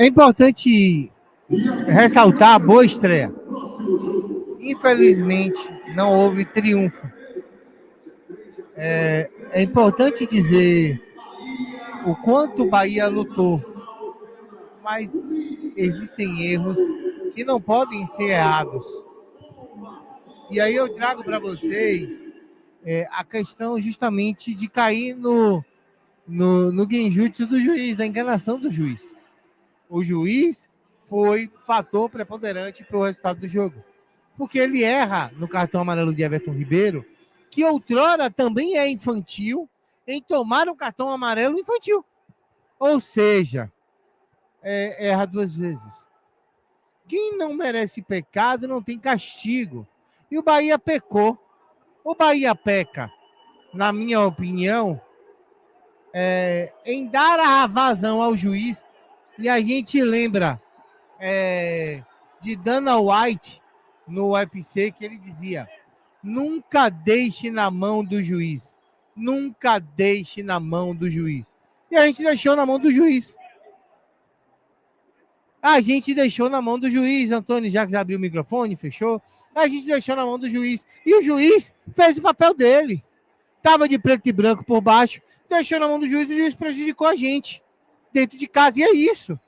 É importante ressaltar a boa estreia. Infelizmente, não houve triunfo. É importante dizer o quanto o Bahia lutou, mas existem erros que não podem ser errados. E aí eu trago para vocês a questão justamente de cair no genjutsu do juiz, da enganação do juiz. O juiz foi fator preponderante para o resultado do jogo. Porque ele erra no cartão amarelo de Everton Ribeiro, que outrora também é infantil, em tomar um cartão amarelo infantil. Ou seja, erra duas vezes. Quem não merece pecado não tem castigo. E o Bahia pecou. O Bahia peca, na minha opinião, em dar a vazão ao juiz. E a gente lembra de Dana White no UFC, que ele dizia: nunca deixe na mão do juiz. Nunca deixe na mão do juiz. E a gente deixou na mão do juiz. A gente deixou na mão do juiz. Antônio Jacques abriu o microfone, fechou. A gente deixou na mão do juiz. E o juiz fez o papel dele. Tava de preto e branco por baixo. Deixou na mão do juiz. O juiz prejudicou a gente. Dentro de casa. E é isso.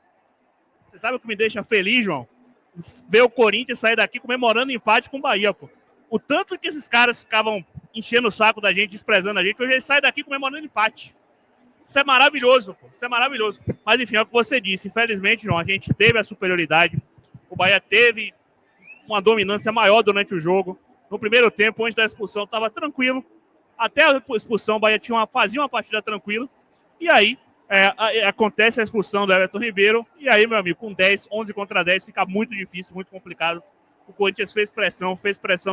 Você sabe o que me deixa feliz, João? Ver o Corinthians sair daqui comemorando empate com o Bahia, pô. O tanto que esses caras ficavam enchendo o saco da gente, desprezando a gente, hoje eles saem daqui comemorando empate. Isso é maravilhoso, pô. Isso é maravilhoso. Mas, enfim, é o que você disse. Infelizmente, João, a gente teve a superioridade. O Bahia teve uma dominância maior durante o jogo. No primeiro tempo, antes da expulsão, estava tranquilo. Até a expulsão, o Bahia fazia uma partida tranquila. E aí, acontece a expulsão do Everton Ribeiro. E aí, meu amigo, com 11 contra 10, fica muito difícil, muito complicado. O Corinthians fez pressão,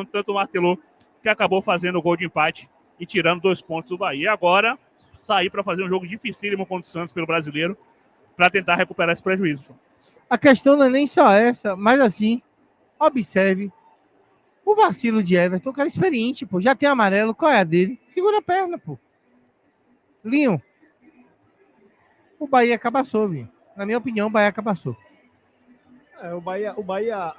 tanto martelou, que acabou fazendo o gol de empate e tirando 2 pontos do Bahia. E agora, sair para fazer um jogo dificílimo contra o Santos pelo Brasileiro, para tentar recuperar esse prejuízo, João. A questão não é nem só essa, mas assim, observe o vacilo de Everton, cara experiente, pô. Já tem amarelo, qual é a dele? Segura a perna, pô. Linho, o Bahia cabaçou, Vinho. Na minha opinião, o Bahia cabaçou. O Bahia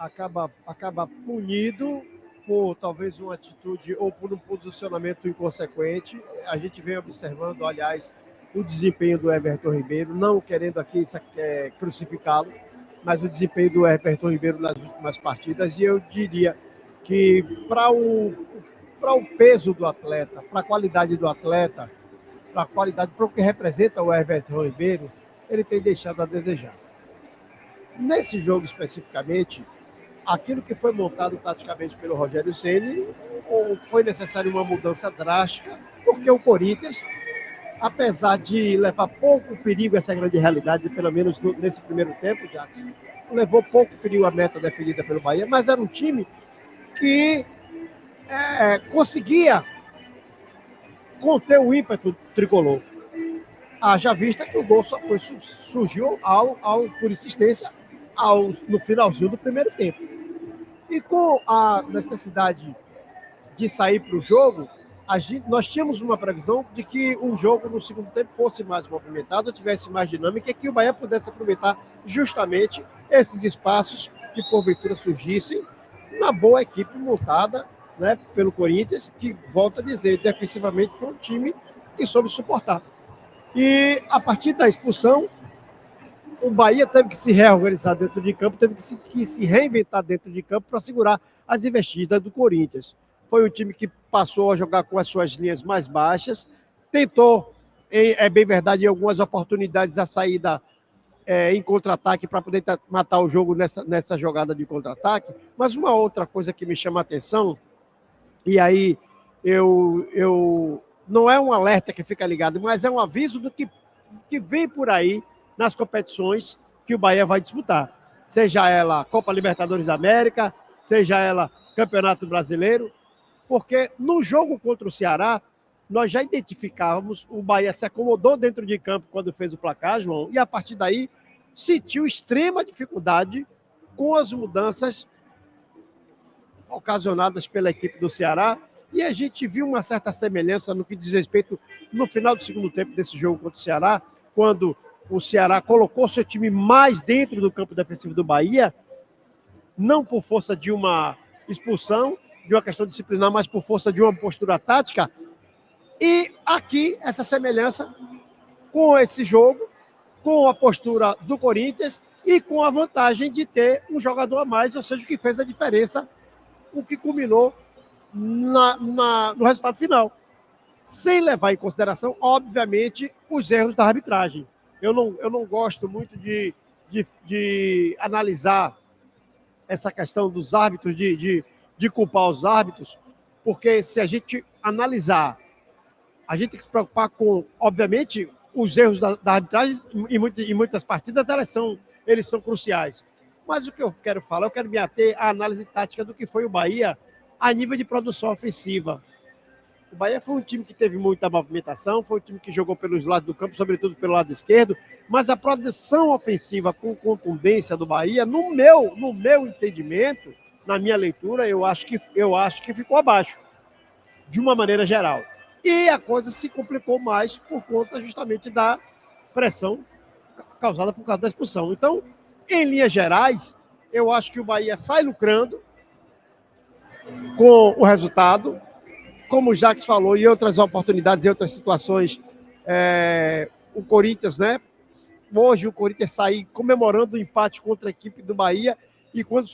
acaba punido por talvez uma atitude ou por um posicionamento inconsequente. A gente vem observando, aliás, o desempenho do Everton Ribeiro, não querendo aqui crucificá-lo, mas o desempenho do Everton Ribeiro nas últimas partidas. E eu diria que para o peso do atleta, para a qualidade do atleta, para o que representa o Everton Ribeiro, ele tem deixado a desejar. Nesse jogo especificamente, aquilo que foi montado taticamente pelo Rogério Ceni, foi necessária uma mudança drástica, porque o Corinthians, apesar de levar pouco perigo, essa grande realidade, pelo menos nesse primeiro tempo, Jackson, levou pouco perigo à meta defendida pelo Bahia, mas era um time que conseguia conter o ímpeto tricolor. Haja vista que o gol só surgiu por insistência no finalzinho do primeiro tempo. E com a necessidade de sair para o jogo, nós tínhamos uma previsão de que o jogo no segundo tempo fosse mais movimentado, tivesse mais dinâmica e que o Bahia pudesse aproveitar justamente esses espaços que porventura surgissem na boa equipe montada, né, pelo Corinthians, que, volto a dizer, defensivamente foi um time que soube suportar. E a partir da expulsão, o Bahia teve que se reorganizar dentro de campo, teve que se reinventar dentro de campo para segurar as investidas do Corinthians. Foi um time que passou a jogar com as suas linhas mais baixas, tentou, é bem verdade, em algumas oportunidades a saída em contra-ataque para poder matar o jogo nessa jogada de contra-ataque, mas uma outra coisa que me chama a atenção, e aí eu não é um alerta que fica ligado, mas é um aviso do que vem por aí nas competições que o Bahia vai disputar. Seja ela Copa Libertadores da América, seja ela Campeonato Brasileiro, porque no jogo contra o Ceará, nós já identificávamos, o Bahia se acomodou dentro de campo quando fez o placar, João, e a partir daí sentiu extrema dificuldade com as mudanças ocasionadas pela equipe do Ceará, e a gente viu uma certa semelhança no que diz respeito no final do segundo tempo desse jogo contra o Ceará, quando o Ceará colocou seu time mais dentro do campo defensivo do Bahia, não por força de uma expulsão, de uma questão disciplinar, mas por força de uma postura tática. E aqui, essa semelhança com esse jogo, com a postura do Corinthians e com a vantagem de ter um jogador a mais, ou seja, o que fez a diferença, o que culminou no resultado final. Sem levar em consideração, obviamente, os erros da arbitragem. Eu não gosto muito de analisar essa questão dos árbitros, de culpar os árbitros, porque se a gente analisar, a gente tem que se preocupar com, obviamente, os erros da arbitragem, em muitas partidas eles são cruciais. Mas o que eu quero falar, eu quero me ater à análise tática do que foi o Bahia a nível de produção ofensiva. O Bahia foi um time que teve muita movimentação, foi um time que jogou pelos lados do campo, sobretudo pelo lado esquerdo, mas a produção ofensiva com contundência do Bahia, no meu entendimento, na minha leitura, eu acho que ficou abaixo, de uma maneira geral. E a coisa se complicou mais por conta justamente da pressão causada por causa da expulsão. Então, em linhas gerais, eu acho que o Bahia sai lucrando com o resultado. Como o Jacques falou, em outras oportunidades, em outras situações, o Corinthians, né? Hoje o Corinthians sair comemorando o empate contra a equipe do Bahia e quando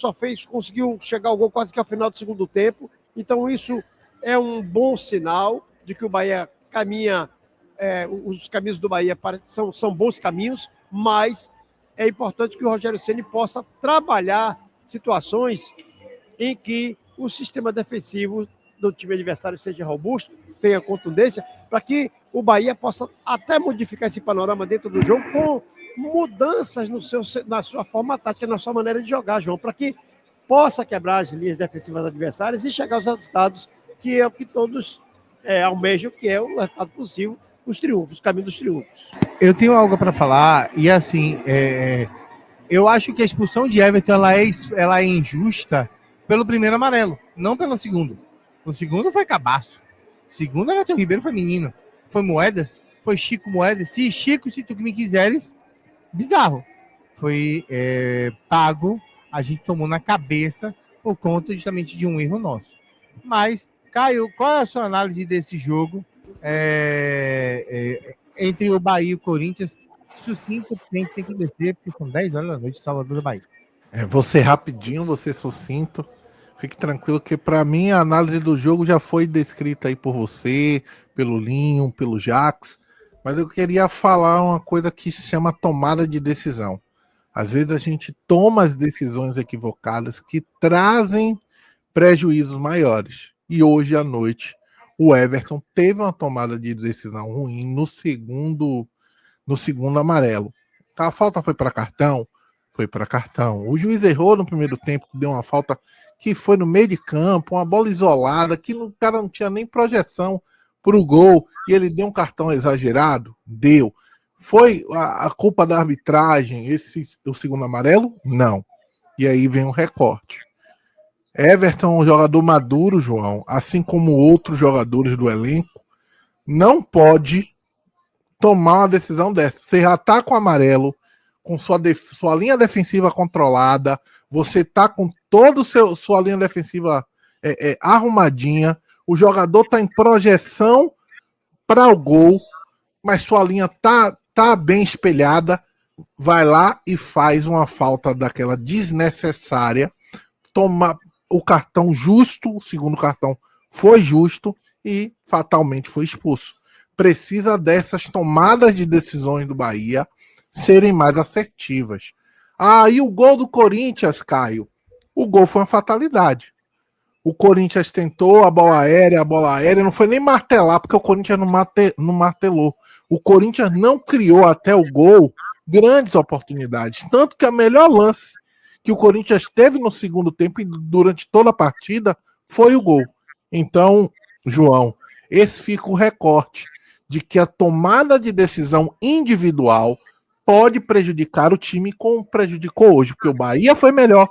conseguiu chegar ao gol quase que ao final do segundo tempo. Então isso é um bom sinal de que o Bahia caminha, os caminhos do Bahia são bons caminhos, mas é importante que o Rogério Ceni possa trabalhar situações em que o sistema defensivo do time adversário seja robusto, tenha contundência, para que o Bahia possa até modificar esse panorama dentro do jogo com mudanças na sua forma tática, na sua maneira de jogar, João, para que possa quebrar as linhas defensivas adversárias e chegar aos resultados que é o que todos almejam, que é o resultado possível, os triunfos, o caminho dos triunfos. Eu tenho algo para falar e assim, eu acho que a expulsão de Everton ela é injusta pelo primeiro amarelo, não pelo segundo. O segundo foi Cabaço. O segundo, Everton Ribeiro foi menino. Foi Moedas, foi Chico Moedas. Se Chico, se tu que me quiseres, bizarro. Foi pago, a gente tomou na cabeça por conta justamente de um erro nosso. Mas, Caio, qual é a sua análise desse jogo entre o Bahia e o Corinthians? Sucinto, tem que descer, porque são 10 horas da noite, Salvador da Bahia. Você rapidinho, você sucinto. Fique tranquilo que para mim a análise do jogo já foi descrita aí por você, pelo Linho, pelo Jax, mas eu queria falar uma coisa que se chama tomada de decisão. Às vezes a gente toma as decisões equivocadas que trazem prejuízos maiores. E hoje à noite o Everton teve uma tomada de decisão ruim no segundo amarelo. A falta foi para cartão? Foi para cartão. O juiz errou no primeiro tempo, deu uma falta que foi no meio de campo, uma bola isolada, que o cara não tinha nem projeção para o gol, e ele deu um cartão exagerado? Deu. Foi a culpa da arbitragem o segundo amarelo? Não. E aí vem um recorte. Everton é um jogador maduro, João, assim como outros jogadores do elenco, não pode tomar uma decisão dessa. Você já tá com amarelo, com sua linha defensiva controlada, você tá com toda sua linha defensiva arrumadinha, o jogador tá em projeção para o gol, mas sua linha tá bem espelhada, vai lá e faz uma falta daquela desnecessária, toma o cartão justo, o segundo cartão foi justo e fatalmente foi expulso. Precisa dessas tomadas de decisões do Bahia serem mais assertivas. E o gol do Corinthians, Caio, o gol foi uma fatalidade. O Corinthians tentou a bola aérea, não foi nem martelar, porque o Corinthians não martelou. O Corinthians não criou até o gol grandes oportunidades, tanto que a melhor lance que o Corinthians teve no segundo tempo e durante toda a partida foi o gol. Então, João, esse fica o recorte de que a tomada de decisão individual pode prejudicar o time como prejudicou hoje, porque o Bahia foi melhor,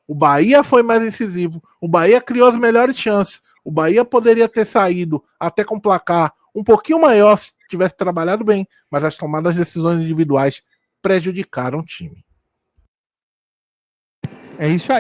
o Bahia foi mais incisivo, o Bahia criou as melhores chances, o Bahia poderia ter saído até com placar um pouquinho maior se tivesse trabalhado bem, mas as tomadas de decisões individuais prejudicaram o time. É isso aí.